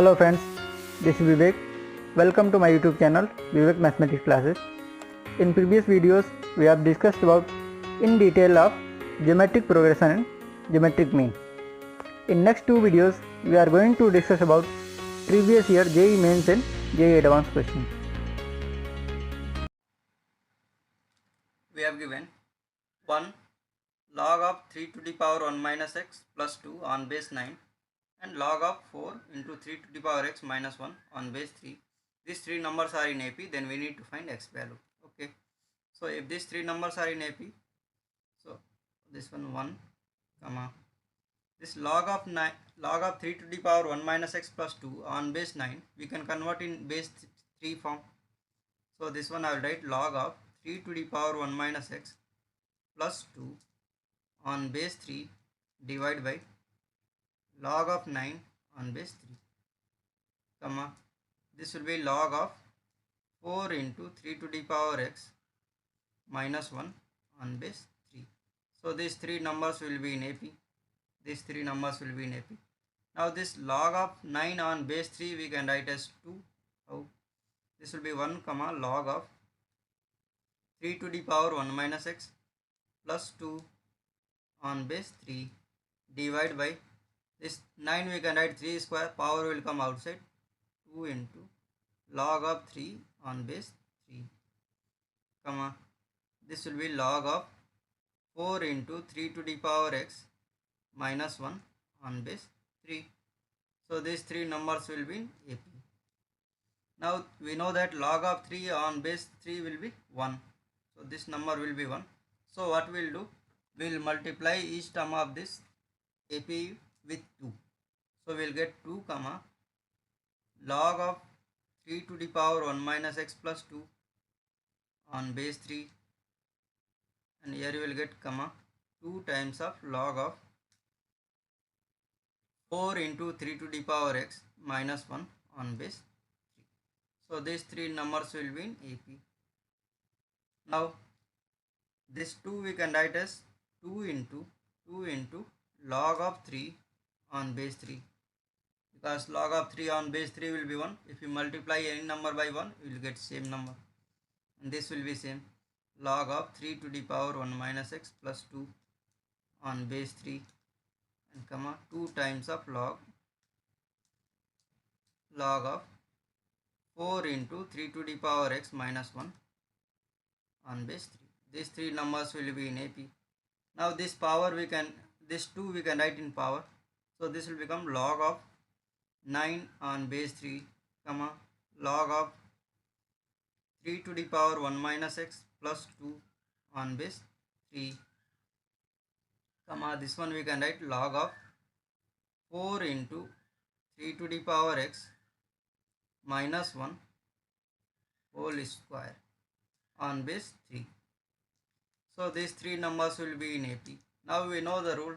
Hello friends, this is Vivek. Welcome to my YouTube channel Vivek Mathematics Classes. In previous videos we have discussed about in detail of geometric progression and geometric mean. In next two videos we are going to discuss about previous year JEE Mains and JEE Advanced questions. We have given 1 log of 3 to the power 1 minus x plus 2 on base 9 and log of 4 into 3 to the power x minus 1 on base 3. These three numbers are in AP, then we need to find x value. Okay, so if these three numbers are in AP, so this one comma this log of 3 to the power 1 minus x plus 2 on base 9 we can convert in base 3 form. So this one I will write log of 3 to the power 1 minus x plus 2 on base 3 divided by log of 9 on base 3, comma this will be log of 4 into 3 to the power x minus 1 on base 3. So these three numbers will be in AP. These three numbers will be in AP. Now this log of 9 on base 3 we can write as 2. How? This will be 1 comma log of 3 to the power 1 minus x plus 2 on base 3 divided by this 9 we can write 3 square, power will come outside, 2 into log of 3 on base 3, comma this will be log of 4 into 3 to the power x minus 1 on base 3. So these three numbers will be in AP. Now we know that log of 3 on base 3 will be 1. So this number will be 1. So what we will do? We will multiply each term of this AP with 2. So we will get 2 comma log of 3 to the power 1 minus x plus 2 on base 3, and here you will get comma 2 times of log of 4 into 3 to the power x minus 1 on base 3. So these three numbers will be in AP. Now this 2 we can write as 2 into log of 3 on base 3, because log of 3 on base 3 will be 1. If you multiply any number by 1 you will get same number, and this will be same log of 3 to the power 1 minus x plus 2 on base 3 and comma 2 times of log of 4 into 3 to the power x minus 1 on base 3. These three numbers will be in AP. Now this power this 2 we can write in power. So this will become log of 9 on base 3, comma log of 3 to the power 1 minus x plus 2 on base 3, comma this one we can write log of 4 into 3 to the power x minus 1 whole square on base 3. So these three numbers will be in AP. Now we know the rule,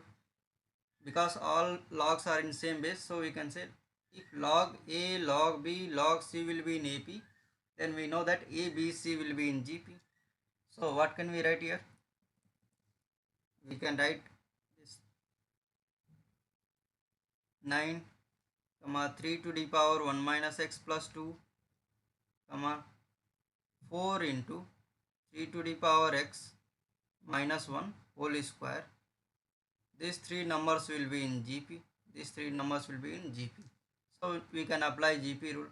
because all logs are in same base, so we can say if log A, log B, log C will be in AP, then we know that A, B, C will be in GP. So what can we write here? We can write this 9 comma 3 to the power 1 minus x plus 2 comma 4 into 3 to the power x minus 1 whole square. These three numbers will be in GP. These three numbers will be in GP. So we can apply GP rule.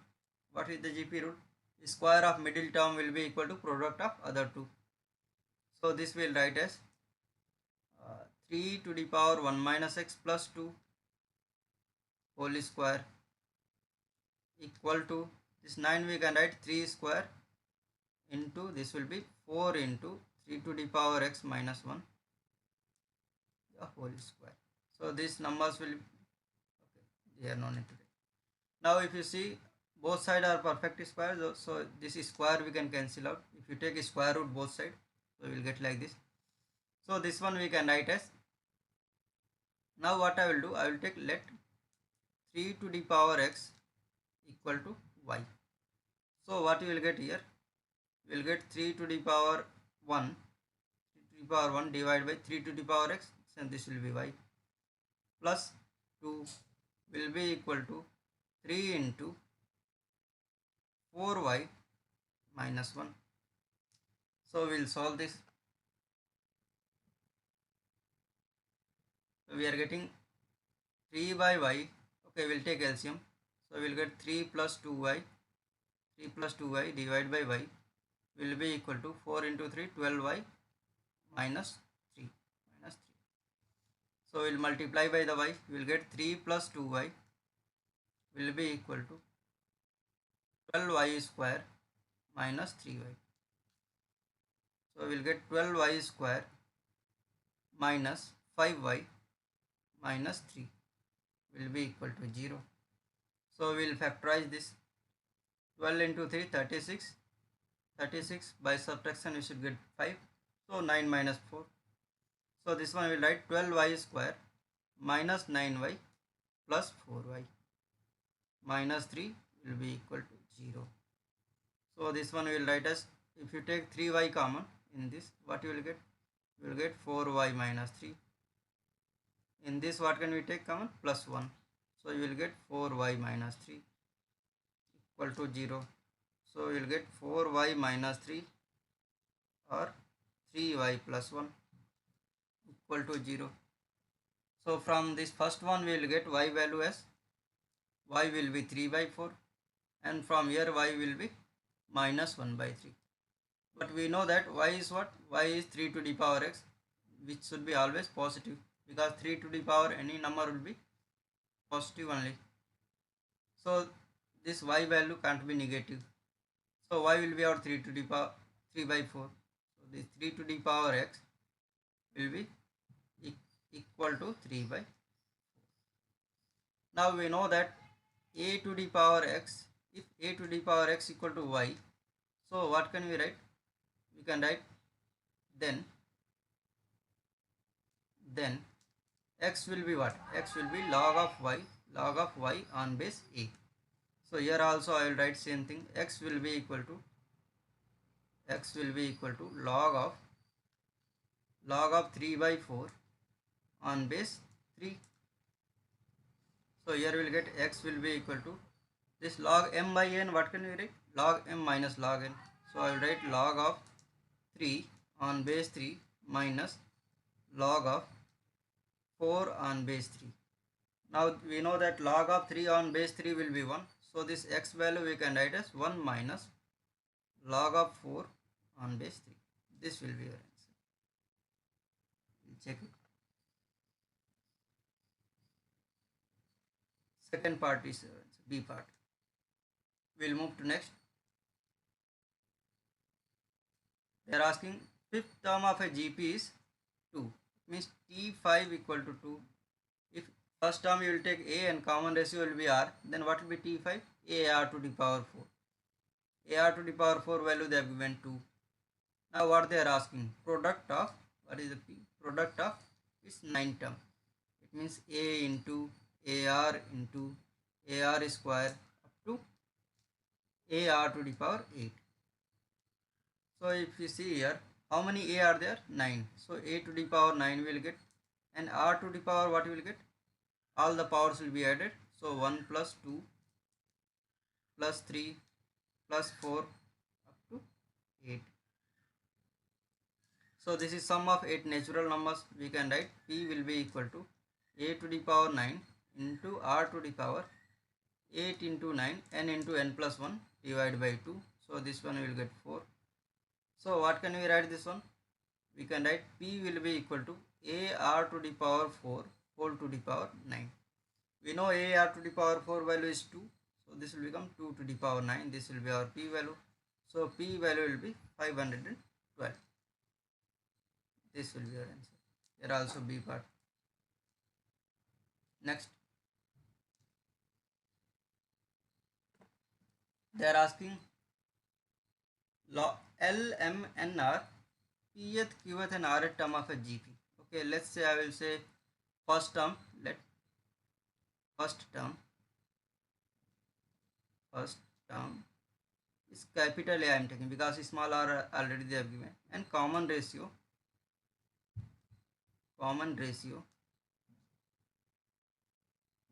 What is the GP rule? The square of middle term will be equal to product of other two. So this will write as 3 to the power 1 minus x plus 2 whole square equal to this 9 we can write 3 square into this will be 4 into 3 to the power x minus 1 the whole square. So these numbers will they are no need to take. Now if you see both sides are perfect squares, so this square we can cancel out. If you take a square root both sides, so we will get like this. So this one we can write as, now what I will do, I will take let 3 to the power x equal to y. So what you will get here, we will get 3 to the power 1, 3 to the power 1 divided by 3 to the power x, and this will be y, plus 2 will be equal to 3 into 4y minus 1. So we will solve this. So we are getting 3 by y. Okay, we will take LCM. So we will get 3 plus 2y. 3 plus 2y divided by y will be equal to 4 into 3, 12y minus 3. So we will multiply by the y. We will get 3 plus 2y will be equal to 12y square minus 3y. So we will get 12y square minus 5y minus 3 will be equal to 0. So we will factorize this. 12 into 3, 36. 36 by subtraction we should get 5. So 9 minus 4. So this one we will write 12y square minus 9y plus 4y minus 3 will be equal to 0. So this one we will write as, if you take 3y common in this, what you will get? You will get 4y minus 3. In this what can we take common? Plus 1. So you will get 4y minus 3 equal to 0. So you will get 4y minus 3 or 3y plus 1 equal to 0. So from this first one we will get y value as, y will be 3 by 4, and from here y will be minus 1 by 3. But we know that y is what? Y is 3 to the power x, which should be always positive, because 3 to the power any number will be positive only. So this y value can't be negative. So y will be our 3 to the power 3 by 4. So this 3 to the power x will be equal to 3 by 4. Now we know that a to the power x, if a to the power x equal to y, so what can we write? We can write then x will be what? X will be log of y on base a. So here also I will write same thing. X will be equal to log of 3 by 4 on base 3. So here we will get x will be equal to this log m by n. What can we write? Log m minus log n. So I will write log of 3 on base 3 minus log of 4 on base 3. Now we know that log of 3 on base 3 will be 1. So this x value we can write as 1 minus log of 4 on base 3. This will be your answer. We'll check it. Second part is B part. We'll move to next. They are asking fifth term of a GP is 2. Means T5 equal to 2. If first term you will take A and common ratio will be R, then what will be T5? AR to the power 4. AR to the power 4 value they have given 2. Now what they are asking? Product of, what is the P? Product of is 9 term. It means A into AR square up to AR to the power 8. So if you see here, how many A are there? 9. So A to the power 9 will get, and R to the power what will get? All the powers will be added. So 1 plus 2 plus 3 plus 4 up to 8. So this is sum of 8 natural numbers. We can write P will be equal to A to the power 9 into R to the power 8 into 9 n into n plus 1 divided by 2. So this one will get 4. So what can we write this one? We can write P will be equal to AR to the power 4 whole to the power 9. We know AR to the power 4 value is 2. So this will become 2 to the power 9. This will be our P value. So P value will be 512. This will be your answer. Here also B part. Next. They are asking L, M, N are Pth, Qth and Rth term of a GP. Okay, let's say I will say first term. First term is capital A I am taking because small r already they have given, and common ratio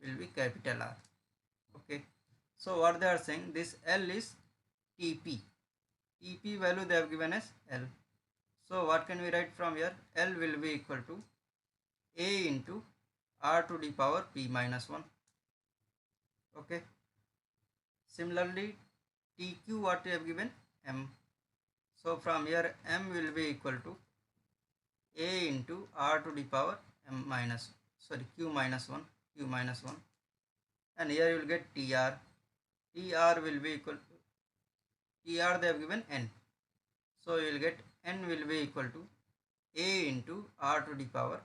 will be capital R. Okay, So what they are saying, this L is TP. TP value they have given as L. So what can we write from here? L will be equal to A into R to the power P minus 1. Okay. Similarly, TQ what we have given? M. So from here M will be equal to A into R to the power Q minus 1. And here you will get TR. TR will be equal to TR they have given N. So you will get N will be equal to A into R to the power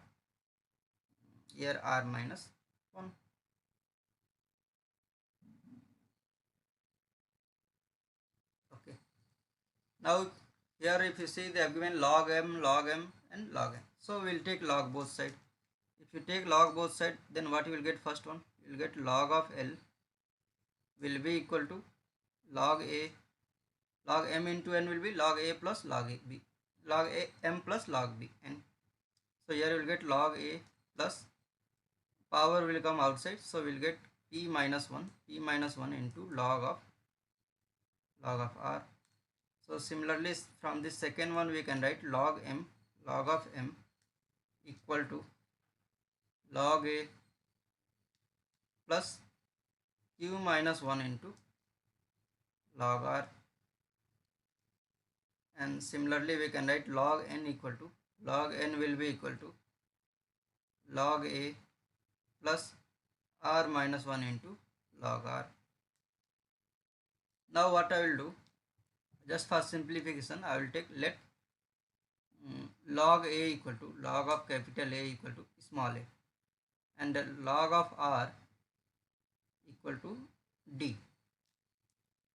here R minus 1. Okay. Now here if you see they have given log m and log n. So we will take log both sides. If you take log both sides, then what you will get? First one, you will get log of L will be equal to log A. Log m into n will be log A plus log A B. Log A m plus log B n. So here you will get log A plus power will come outside. So we will get P minus 1 into log of R. So similarly from this second one we can write log of m equal to log A plus Q minus 1 into log R. And similarly we can write log n equal to log n will be equal to log A plus R minus 1 into log R. Now what I will do, just for simplification I will take let log A equal to log of capital A equal to small a, and log of R equal to D.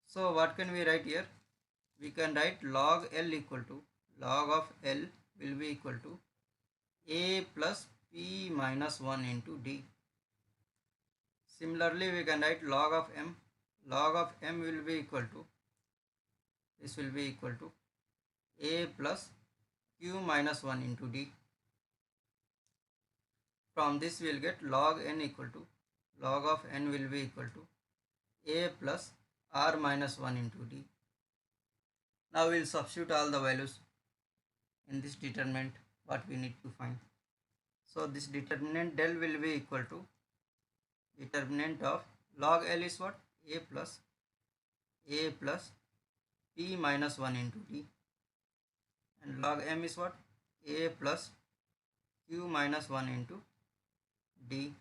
So what can we write here? We can write log L equal to log of L will be equal to A plus P minus 1 into D. Similarly we can write log of M. Log of M will be equal to, this will be equal to A plus Q minus 1 into D. From this we will get log n equal to log of n will be equal to A plus R minus 1 into D. Now we will substitute all the values in this determinant what we need to find. So this determinant del will be equal to determinant of log L is what? A plus P minus 1 into D, and log M is what? A plus Q minus 1 into D,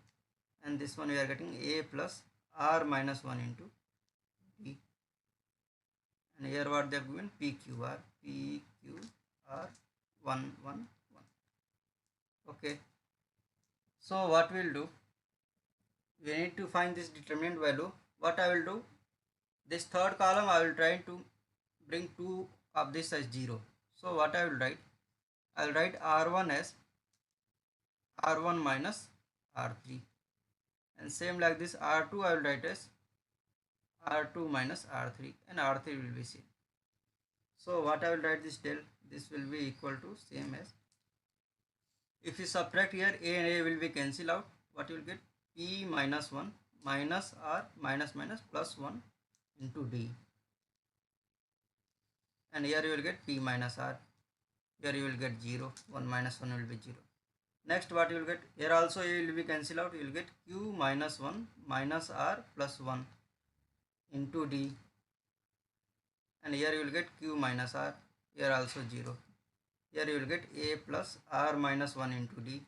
and this one we are getting A plus R minus 1 into D, and here what they have given? PQR 1 1 1. Okay, so what we will do, we need to find this determinant value. What I will do, this third column I will try to bring 2 of this as 0. So what I will write, I will write R1 as R1 minus R3, and same like this R2 I will write as R2 minus R3, and R3 will be same. So what I will write this del, this will be equal to same as, if you subtract here A and A will be cancel out, what you will get? P minus 1 minus R minus plus 1 into D, and here you will get P minus R, here you will get 0, 1 minus 1 will be 0. Next what you will get, here also A will be cancel out, you will get Q minus 1 minus R plus 1 into D, and here you will get Q minus R, here also 0, here you will get A plus R minus 1 into D,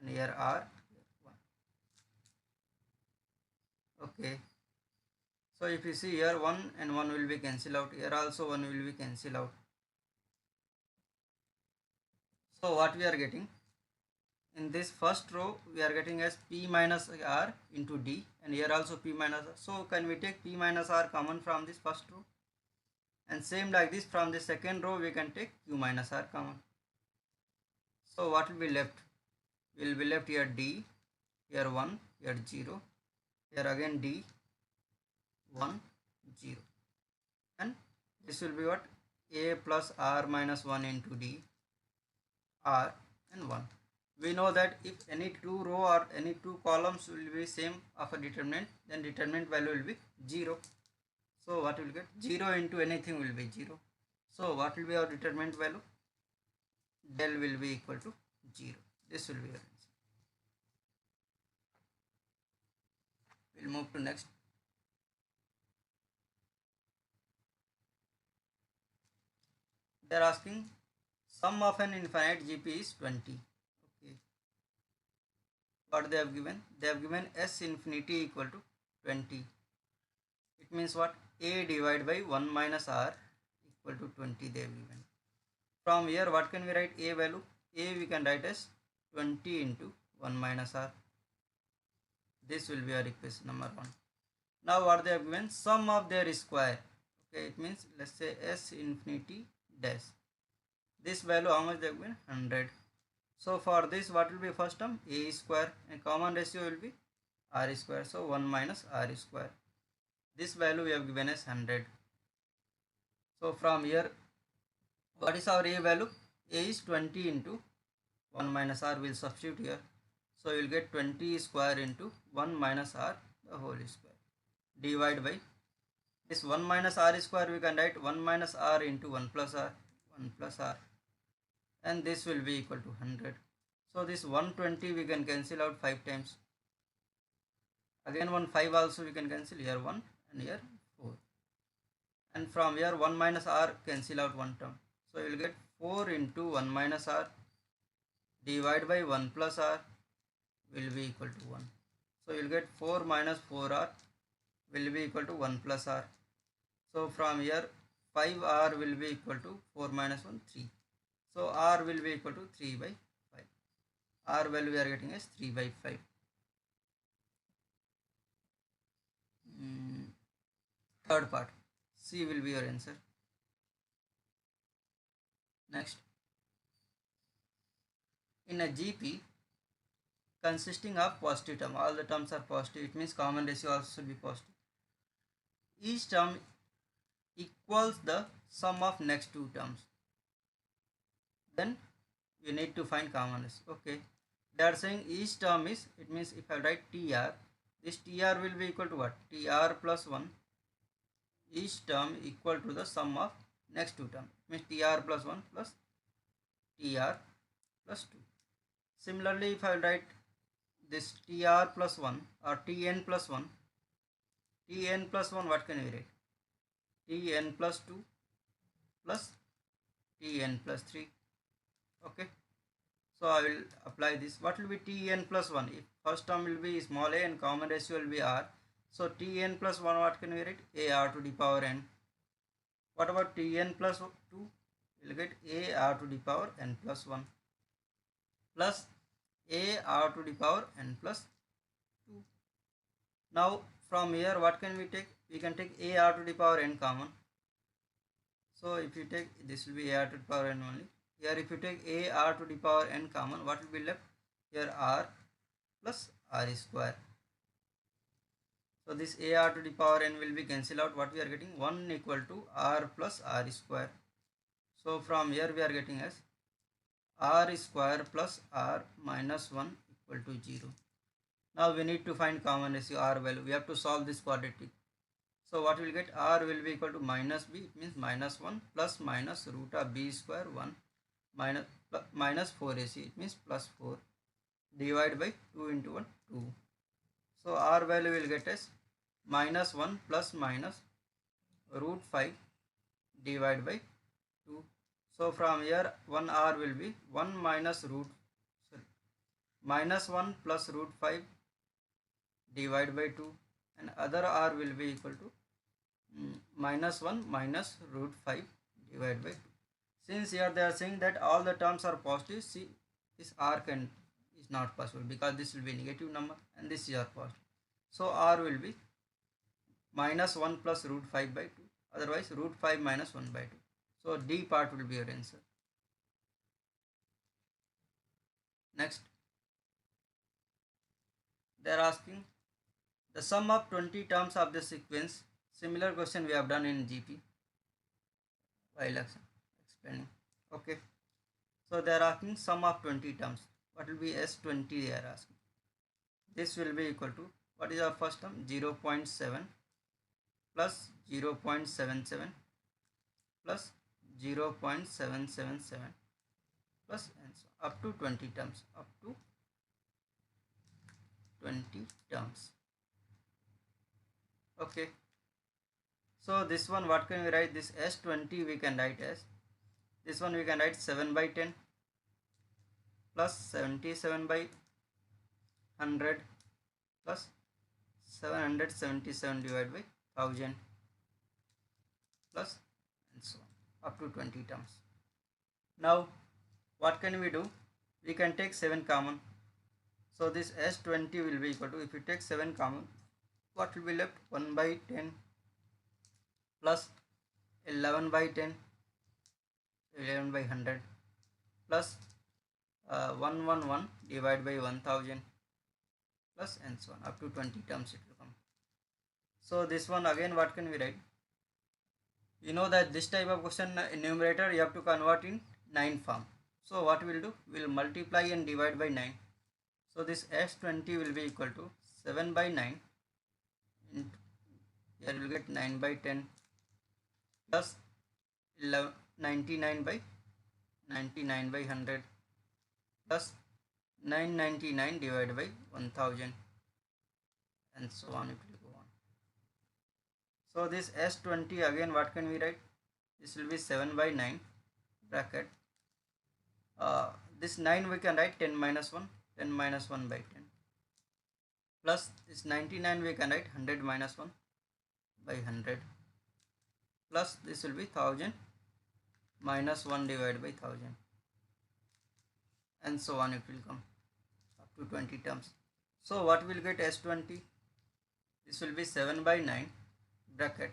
and here R 1. Okay, so if you see here 1 and 1 will be cancel out, here also 1 will be cancel out. So what we are getting, in this first row we are getting as P minus R into D, and here also P minus R. So can we take P minus R common from this first row, and same like this from the second row we can take Q minus R common. So what will be left? Will be left here D, here 1, here 0, here again D 1 0, and this will be what? A plus R minus 1 into D, R and 1. we know that if any two row or any two columns will be same of a determinant, then determinant value will be 0. So what will get? 0 into anything will be 0. So what will be our determinant value? Del will be equal to 0. This will be your answer. We'll move to next. They are asking sum of an infinite GP is 20. Okay. What they have given? They have given S infinity equal to 20. It means what? A divided by 1 minus R equal to 20 they have given. From here what can we write A value? A we can write as 20 into 1 minus R. This will be our equation number 1. Now what they have given? Sum of their square. Okay, it means let's say S infinity dash. This value how much they have given? 100. So for this what will be first term? A square, and common ratio will be R square. So 1 minus R square. This value we have given as 100. So from here what is our A value? A is 20 into 1 minus R. Will substitute here. So you will get 20 square into 1 minus R the whole square. Divide by this 1 minus R square, we can write 1 minus R into 1 plus R. 1 plus R. And this will be equal to 100. So this 120 we can cancel out 5 times. Again 1 5 also we can cancel, here 1 and here 4. And from here 1 minus R cancel out one term. So you will get 4 into 1 minus R divided by 1 plus R will be equal to 1. So you will get 4 minus 4R will be equal to 1 plus R. So from here 5R will be equal to 4 minus 1, 3. So R will be equal to 3 by 5. R value we are getting as 3 by 5. Third part, C will be your answer. Next, in a GP consisting of positive term, all the terms are positive, it means common ratio also should be positive. Each term equals the sum of next two terms. Then you need to find common ratio. Okay, they are saying each term is, it means if I write TR, this TR will be equal to what? TR plus 1. Each term equal to the sum of next two terms. Means TR plus 1 plus TR plus 2. Similarly, if I write this TR plus 1 or TN plus 1, TN plus 1, what can we write? TN plus 2 plus TN plus 3. Okay. So I will apply this. What will be Tn plus 1? If first term will be small a and common ratio will be R. So Tn plus 1, what can we write? AR to the power n. What about Tn plus 2? We will get AR to the power n plus 1 plus AR to the power n plus 2. Now from here what can we take? We can take AR to the power n common. So if you take, this will be AR to the power n only. Here if you take AR to the power n common, what will be left? Here R plus R square. So this AR to the power n will be cancelled out. What we are getting? 1 equal to R plus R square. So from here we are getting as R square plus R minus 1 equal to 0. Now we need to find common ratio R value. We have to solve this quadratic. So what we will get? R will be equal to minus B. It means minus 1 plus minus root of B square 1 minus 4AC. It means plus 4 divided by 2 into 1, 2. So R value will get as minus 1 plus minus root 5 divided by 2. So from here 1 R will be 1 minus minus 1 plus root 5 divided by 2, and other R will be equal to minus 1 minus root 5 divided by 2. Since here they are saying that all the terms are positive, see this R is not possible because this will be negative number and this is R positive. So R will be minus 1 plus root 5 by 2, otherwise root 5 minus 1 by 2. So D part will be your answer. Next, they are asking the sum of 20 terms of the sequence. Similar question we have done in GP while explaining. Okay, so they are asking sum of 20 terms. what will be S20 they are asking. This will be equal to, what is our first term, 0.7 plus 0.77 plus 0.777 plus and so up to 20 terms, up to 20 terms. Okay, so this one, what can we write? This S20 we can write as, this one we can write 7 by 10 plus 77 by 100 plus 777 divided by 1000 plus and so on up to 20 terms. Now what can we do? We can take 7 common. So this S20 will be equal to, if you take 7 common, what will be left? 1 by 10 plus 11 by 10, 11 by 100 plus 111 divided by 1000 plus and so on up to 20 terms it will come. So this one again, what can we write? You know that this type of question numerator you have to convert in 9 form. So what we will do? We will multiply and divide by 9. So this S20 will be equal to 7 by 9 into, here we will get 9 by 10 plus 99 by 100 plus 999 divided by 1000 and so on it will go on. So this S20 again, what can we write? This will be 7 by 9 bracket, this 9 we can write 10 minus 1, 10 minus 1 by 10 plus this 99 we can write 100 minus 1 by 100 plus this will be 1000 minus 1 divided by 1000 and so on it will come up to 20 terms. So what will get S20? This will be 7 by 9 bracket,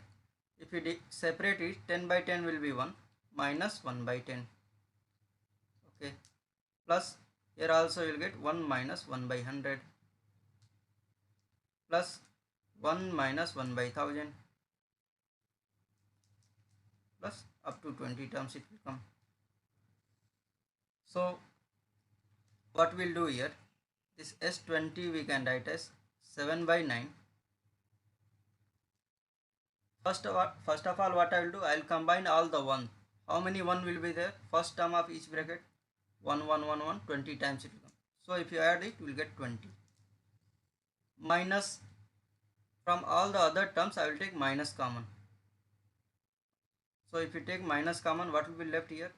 if you separate it, 10 by 10 will be 1 minus 1 by 10, okay, plus here also you will get 1 minus 1 by 100 plus 1 minus 1 by 1000 plus up to 20 terms it will come. So what we'll do here, this S20 we can write as 7 by 9. First of all what I will do, I will combine all the 1. How many 1 will be there? First term of each bracket, 1 1 1 1, 20 times it will come. So if you add it, you will get 20. Minus, from all the other terms I will take minus common. So if you take minus common, what will be left here?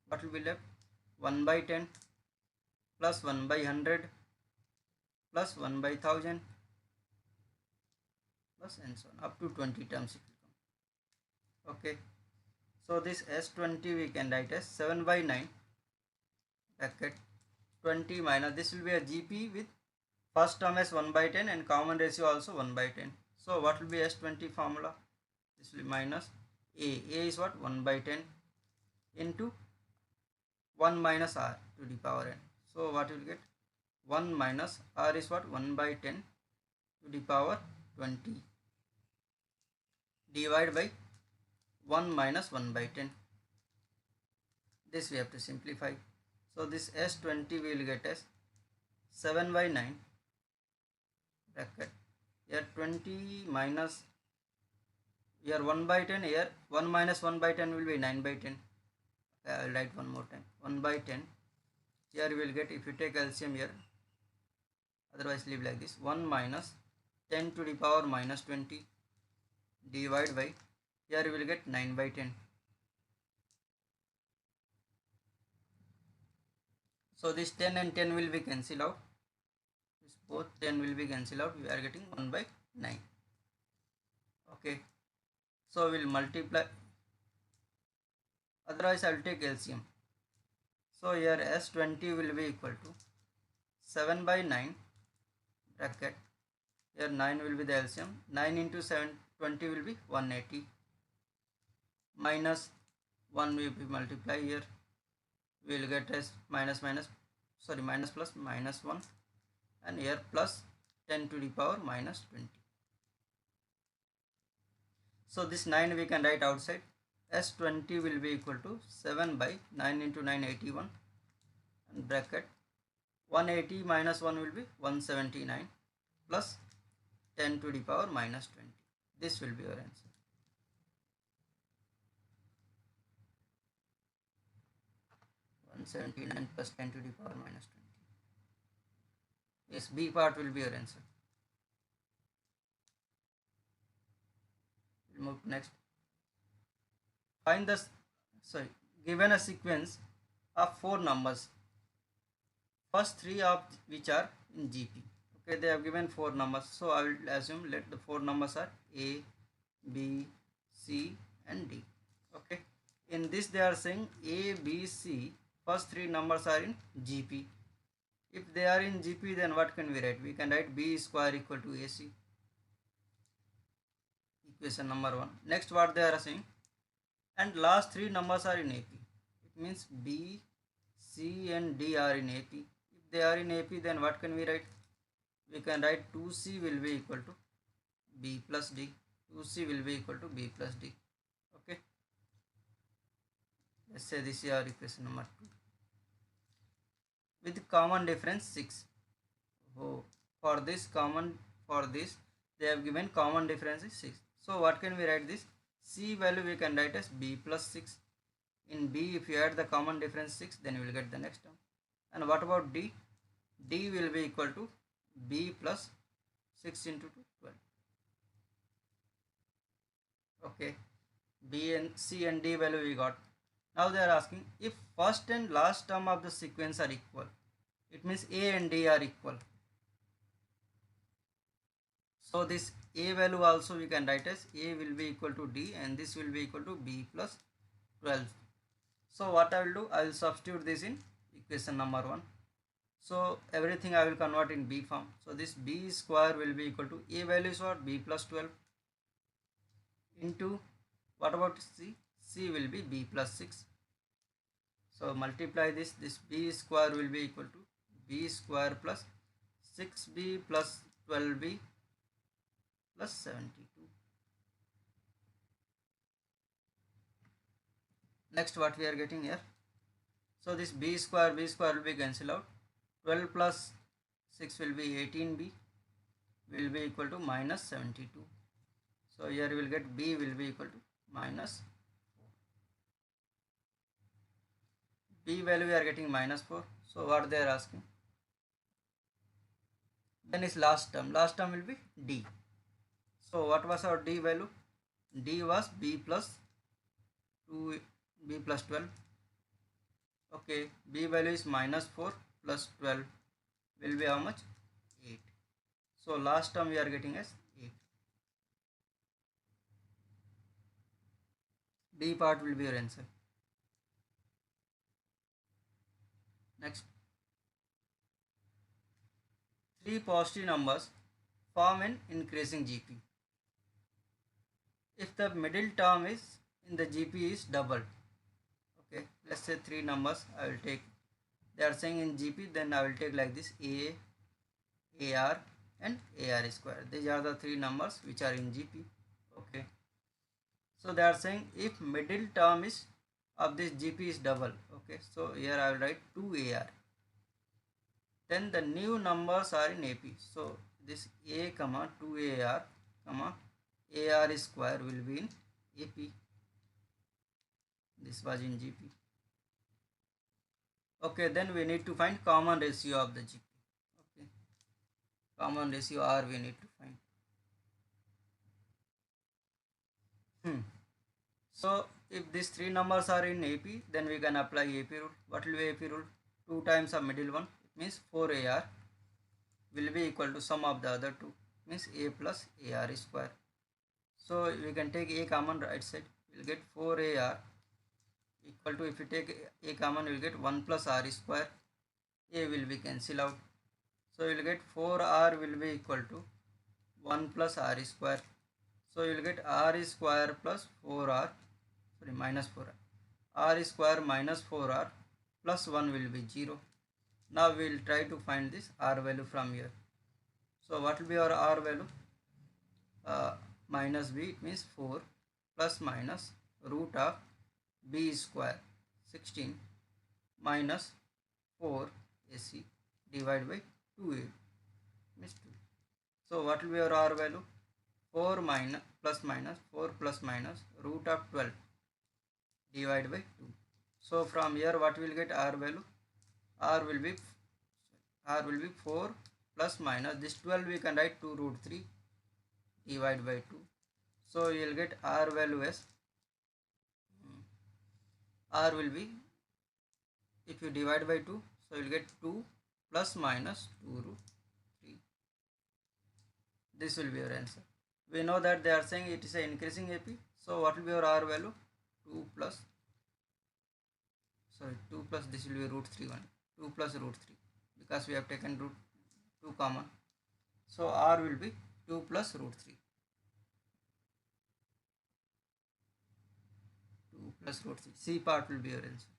What will be left? 1 by 10 plus 1 by 100 plus 1 by 1000 plus and so on up to 20 terms it will come. Okay, so this S20 we can write as 7 by 9 bracket 20 minus, this will be a GP with first term as 1 by 10 and common ratio also 1 by 10. So what will be S20 formula? This will be minus A. A is what? 1 by 10 into 1 minus R to the power n. So what you will get? 1 minus R is what? 1 by 10 to the power 20 divided by 1 minus 1 by 10. This we have to simplify. So this S20 we will get as 7 by 9 bracket, here 20 minus, here 1 by 10, here 1 minus 1 by 10 will be 9 by 10. I will write one more time, 1 by 10, here you will get, if you take LCM here, otherwise leave like this, 1 minus 10 to the power minus 20 divided by, here you will get 9 by 10. So this 10 and 10 will be cancelled out, this both 10 will be cancelled out, we are getting 1 by 9. Okay, so we will multiply, otherwise I will take LCM. So here S20 will be equal to 7 by 9 bracket, here 9 will be the LCM, 9 into 7, 20 will be 180 minus 1 will be multiply, here we will get as minus plus minus 1 and here plus 10 to the power minus 20. So this 9 we can write outside, S20 will be equal to 7 by 9 into 9, 81 and bracket 180 minus 1 will be 179 plus 10 to the power minus 20. This will be your answer. One 79 plus 10 to the power minus 20. Yes, B part will be your answer. We'll move next. Find the given a sequence of 4 numbers. First 3 of which are in GP. Okay, they have given 4 numbers. So I will assume let the 4 numbers are A, B, C and D. Okay. In this they are saying A, B, C. First 3 numbers are in GP. If they are in GP, then what can we write? We can write B square equal to AC. Equation number 1. Next what they are saying? And last 3 numbers are in AP. It means B, C and D are in AP. If they are in AP, then what can we write? We can write 2C will be equal to B plus D. 2C will be equal to B plus D. Okay. Let's say this is our equation number 2. With common difference 6. Oh, for this they have given common difference is 6. So what can we write this? C value we can write as B plus 6. In B, if you add the common difference 6, then you will get the next term. And what about D? D will be equal to B plus 6 into 2, 12. Okay. B and C and D value we got. Now they are asking if first and last term of the sequence are equal. It means A and D are equal. So this A value also we can write as A will be equal to D and this will be equal to B plus 12. So what I will do, I will substitute this in equation number 1. So everything I will convert in B form. So this B square will be equal to A value is what? B plus 12 into what about C? C will be B plus 6. So multiply this B square will be equal to B square plus 6B plus 12B plus 72. Next what we are getting here. So this B square will be cancelled out. 12 plus 6 will be 18B will be equal to minus 72. So here we will get B will be equal to minus 4. B value we are getting minus 4. So what they are asking? Then is last term. Last term will be D. So what was our D value? D was B plus 2, B plus 12. Okay, B value is minus 4 plus 12 will be how much? 8. So last term we are getting as 8. D part will be your answer. Next. 3 positive numbers form an increasing GP. If the middle term is in the GP is doubled. Okay, let's say 3 numbers I will take. They are saying in GP, then I will take like this A, AR and AR square. These are the 3 numbers which are in GP. Okay. So they are saying if middle term is of this GP is double. Okay. So here I will write 2AR. Then the new numbers are in AP. So this A comma 2AR comma AR square will be in AP. This was in GP. Okay, then we need to find common ratio of the GP. Okay, common ratio R we need to find. So if these 3 numbers are in AP, then we can apply AP rule. What will be AP rule? 2 times of middle one. It means 4AR will be equal to sum of the other 2. Means A plus AR square. So we can take A common right side. We will get 4AR equal to, if you take A common, we will get 1 plus R square. A will be cancelled out. So you will get 4R will be equal to 1 plus R square. So you will get R square plus 4R, sorry, minus 4R. R square minus 4R plus 1 will be 0. Now we will try to find this R value from here. So what will be our R value? Minus B, it means 4 plus minus root of B square 16 minus 4 AC divided by 2a means 2. So what will be our r value? 4 plus minus root of 12 divided by 2. So from here what we will get r value? R will be 4 plus minus this 12 we can write 2 root 3 divided by 2. So you will get r value as r will be, if you divide by 2, so you will get 2 plus minus 2 root 3. This will be your answer. We know that they are saying it is an increasing AP. So what will be your r value? 2 plus this will be root 3 1. 2 plus root 3 because we have taken root 2 common. So r will be 2 plus root 3. 2 plus root 3. C part will be your answer.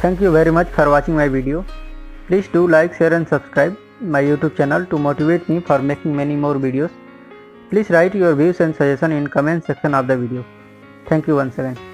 Thank you very much for watching my video. Please do like, share and subscribe my YouTube channel to motivate me for making many more videos. Please write your views and suggestions in comment section of the video. Thank you once again.